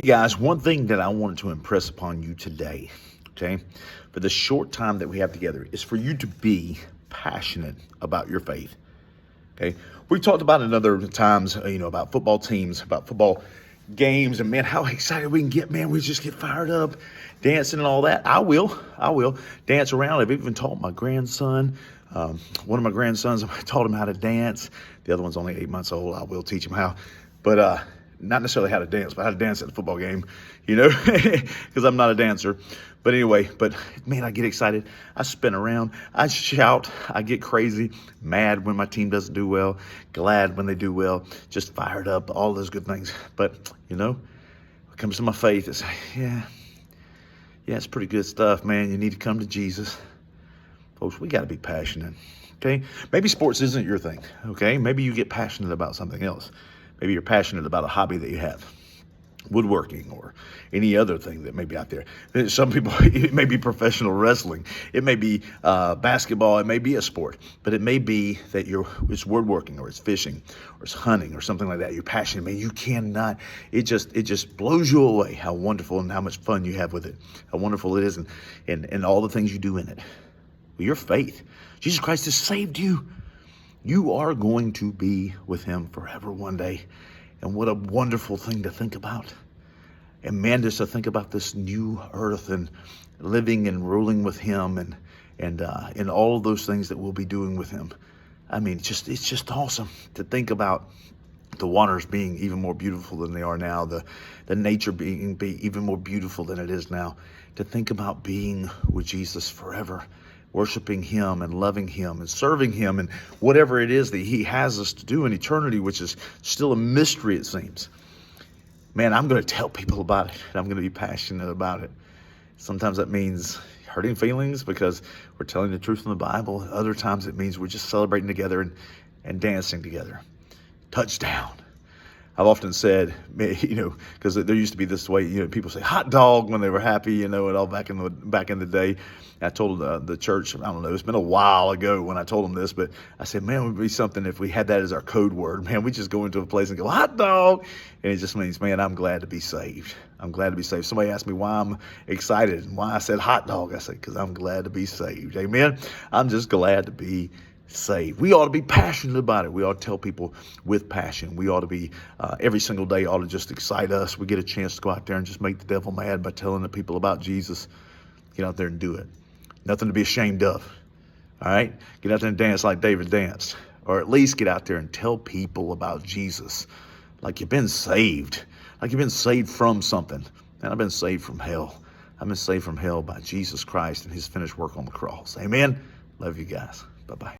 Guys, one thing that I wanted to impress upon you today, okay, for the short time that we have together, is for you to be passionate about your faith. Okay, we talked about it other times, about football teams, about football games, and man, how excited we can get. Man, we just get fired up, dancing and all that. I will dance around. I've even taught my grandson. One of my grandsons, I taught him how to dance. The other one's only 8 months old. I will teach him how, but not necessarily how to dance, but how to dance at a football game, because I'm not a dancer. But anyway, man, I get excited. I spin around. I shout. I get crazy, mad when my team doesn't do well, glad when they do well, just fired up, all those good things. But, when it comes to my faith, it's, yeah, it's pretty good stuff, man. You need to come to Jesus. Folks, we got to be passionate, okay? Maybe sports isn't your thing, okay? Maybe you get passionate about something else. Maybe you're passionate about a hobby that you have, woodworking or any other thing that may be out there. Some people, it may be professional wrestling. It may be basketball. It may be a sport. But it may be that it's woodworking or it's fishing or it's hunting or something like that. You're passionate, man. You cannot. It just blows you away how wonderful and how much fun you have with it. How wonderful it is and all the things you do in it. Well, your faith. Jesus Christ has saved you. You are going to be with him forever one day. And what a wonderful thing to think about. And man, just to think about this new earth and living and ruling with him and all of those things that we'll be doing with him. I mean, it's just awesome to think about the waters being even more beautiful than they are now, the nature being even more beautiful than it is now. To think about being with Jesus forever, worshiping him and loving him and serving him and whatever it is that he has us to do in eternity, which is still a mystery, it seems. Man, I'm going to tell people about it, and I'm going to be passionate about it. Sometimes that means hurting feelings because we're telling the truth in the Bible. Other times it means we're just celebrating together and dancing together. Touchdown. I've often said, because there used to be this way, people say hot dog when they were happy, and all back in the day. I told the church, I don't know, it's been a while ago when I told them this, but I said, man, it would be something if we had that as our code word. Man, we just go into a place and go, hot dog. And it just means, man, I'm glad to be saved. I'm glad to be saved. Somebody asked me why I'm excited and why I said hot dog. I said, because I'm glad to be saved. Amen. I'm just glad to be saved. We ought to be passionate about it. We ought to tell people with passion. We ought to be, every single day ought to just excite us. We get a chance to go out there and just make the devil mad by telling the people about Jesus. Get out there and do it. Nothing to be ashamed of. All right? Get out there and dance like David danced. Or at least get out there and tell people about Jesus. Like you've been saved. Like you've been saved from something. And I've been saved from hell. I've been saved from hell by Jesus Christ and his finished work on the cross. Amen? Love you guys. Bye-bye.